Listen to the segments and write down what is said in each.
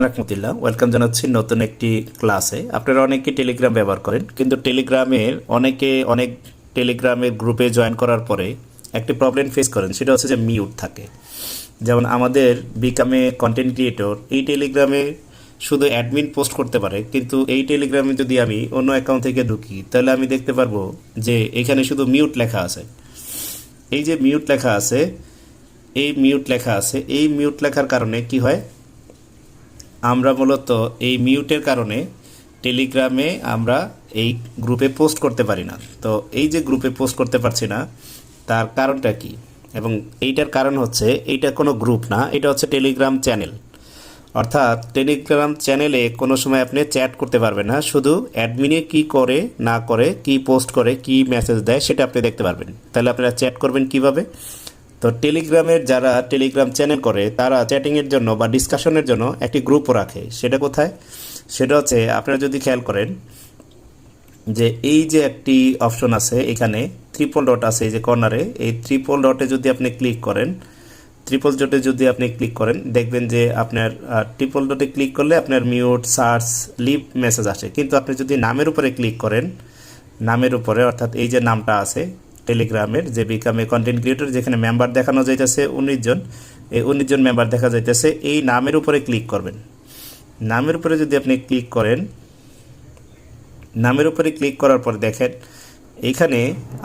রাহমাতুল্লাহ ওয়েলকাম জানাচ্ছি নতুন একটি ক্লাসে। আপনারা অনেকে টেলিগ্রাম ব্যবহার করেন, কিন্তু অনেক টেলিগ্রামের গ্রুপে জয়েন করার পরে একটি প্রবলেম ফেস করেন, সেটা হচ্ছে যে মিউট থাকে। যেমন আমাদের বিকামে কন্টেন্ট ক্রিয়েটর এই টেলিগ্রামে শুধু অ্যাডমিন পোস্ট করতে পারে, কিন্তু এই টেলিগ্রামে যদি আমি অন্য অ্যাকাউন্ট থেকে ঢুকি তাহলে আমি দেখতে পারবো যে এখানে শুধু মিউট লেখা আছে। এই যে মিউট লেখা আছে, এই মিউট লেখার কারণে কি হয়, আমরা মূলত এই মিউটের কারণে টেলিগ্রামে আমরা এই গ্রুপে পোস্ট করতে পারি না। তো এই যে গ্রুপে পোস্ট করতে পারছি না, তার কারণটা কি? এবং এইটার কারণ হচ্ছে এইটা কোনো গ্রুপ না, এটা হচ্ছে টেলিগ্রাম চ্যানেল। অর্থাৎ টেলিগ্রাম চ্যানেলে কোনো সময় আপনি চ্যাট করতে পারবেন না, শুধু অ্যাডমিনে কি করে না করে, কি পোস্ট করে, কি মেসেজ দেয় সেটা আপনি দেখতে পারবেন। তাহলে আপনারা চ্যাট করবেন কিভাবে? তো টেলিগ্রামের যারা টেলিগ্রাম চ্যানেল করে তারা চ্যাটিংয়ের জন্য বা ডিসকাশনের জন্য একটি গ্রুপও রাখে। সেটা কোথায়? সেটা হচ্ছে, আপনারা যদি খেয়াল করেন যে এই যে একটি অপশন আছে, এখানে ট্রিপল ডট আছে এই যে কর্নারে, এই ট্রিপল ডটে যদি আপনি ক্লিক করেন দেখবেন যে আপনার ট্রিপল ডটে ক্লিক করলে আপনার মিউট, সার্চ, লিভ মেসেজ আসে। কিন্তু আপনি যদি নামের উপরে ক্লিক করেন, নামের উপরে অর্থাৎ এই যে নামটা আছে টেলিগ্রামের, যে বিকামে কন্টেন্ট ক্রিয়েটর, যেখানে মেম্বার দেখানো যাইতেছে 19 জন, এই 19 জন মেম্বার দেখা যাইতেছে, এই নামের উপরে ক্লিক করবেন। নামের উপরে যদি আপনি ক্লিক করেন, নামের উপরে ক্লিক করার পর দেখেন এইখানে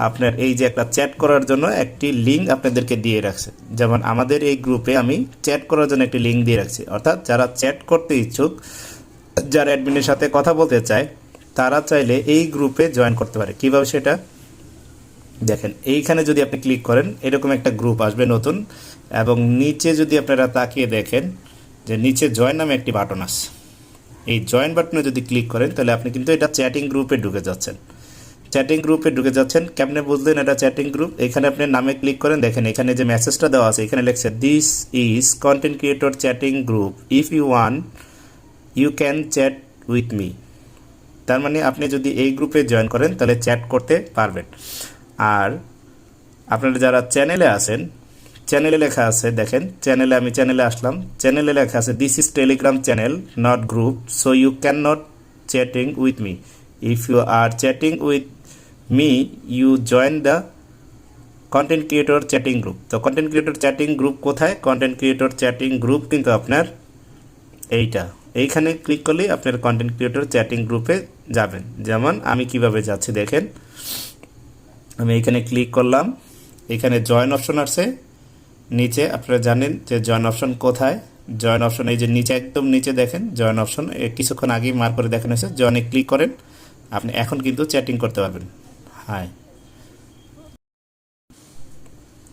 আপনার এই যে একটা চ্যাট করার জন্য একটি লিঙ্ক আপনাদেরকে দিয়ে রাখছে। যেমন আমাদের এই গ্রুপে আমি চ্যাট করার জন্য একটি লিঙ্ক দিয়ে রাখছি। অর্থাৎ যারা চ্যাট করতে ইচ্ছুক, যারা অ্যাডমিনের সাথে কথা বলতে চায়, তারা চাইলে এই গ্রুপে জয়েন করতে পারে। কীভাবে সেটা দেখেন, এইখানে যদি আপনি ক্লিক করেন এরকম একটা গ্রুপ আসবে নতুন, এবং নিচে যদি আপনারা তাকিয়ে দেখেন যে নিচে জয়েন নামে একটি বাটন আছে। এই জয়েন বাটনে যদি ক্লিক করেন তাহলে আপনি কিন্তু এটা চ্যাটিং গ্রুপে ঢুকে যাচ্ছেন। কেমনে বুঝলেন এটা চ্যাটিং গ্রুপ? এখানে আপনি নামে ক্লিক করেন, দেখেন এখানে যে মেসেজটা দেওয়া আছে, এখানে লেখছে this is content creator chatting group, if you want you can chat with me. তার মানে আপনি যদি এই গ্রুপে জয়েন করেন তাহলে চ্যাট করতে পারবেন। আর আপনারা যারা চ্যানেলে আছেন, চ্যানেলে লেখা আছে, দেখেন আমি চ্যানেলে আসলাম, চ্যানেলে লেখা আছে this is Telegram channel not group, so you can not chatting with me, if you are chatting with me you join the content creator chatting group. তো কন্টেন্ট ক্রিয়েটর চ্যাটিং গ্রুপ কোথায়? কন্টেন্ট ক্রিয়েটর চ্যাটিং গ্রুপ কিন্তু আপনার এইখানে click করলেই আপনার content creator chatting গ্রুপে যাবেন। যেমন আমি কিভাবে যাচ্ছি দেখেন, আমি এখানে ক্লিক করলাম, এখানে জয়েন অপশন আছে নিচে। আপনারা জানেন যে জয়েন অপশন কোথায়? জয়েন অপশন এই যে নিচে, একদম নিচে দেখেন জয়েন অপশন, কিছুক্ষণ আগেই মার্ক করে দেখানো হয়েছে। জয়েনে ক্লিক করেন, আপনি এখন কিন্তু চ্যাটিং করতে পারবেন। হাই,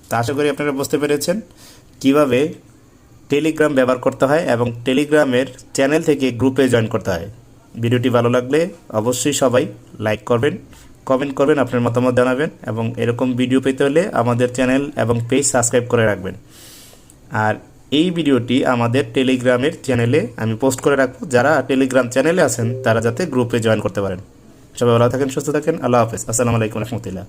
তা আশা করি আপনারা বুঝতে পেরেছেন কিভাবে টেলিগ্রাম ব্যবহার করতে হয় এবং টেলিগ্রামের চ্যানেল থেকে গ্রুপে জয়েন করতে হয়। ভিডিওটি ভালো লাগলে অবশ্যই সবাই লাইক করবেন, কমেন্ট করবেন, আপনার মতামত জানাবেন, এবং এরকম ভিডিও পেতে হলে আমাদের চ্যানেল এবং পেজ সাবস্ক্রাইব করে রাখবেন। আর এই ভিডিওটি আমাদের টেলিগ্রামের চ্যানেলে আমি পোস্ট করে রাখবো, যারা টেলিগ্রাম চ্যানেলে আছেন তারা যাতে গ্রুপে জয়েন করতে পারেন। সবাই ভালো থাকেন, সুস্থ থাকেন, আল্লাহ হাফেজ, আসসালামু আলাইকুম রহমতুল্লাহ।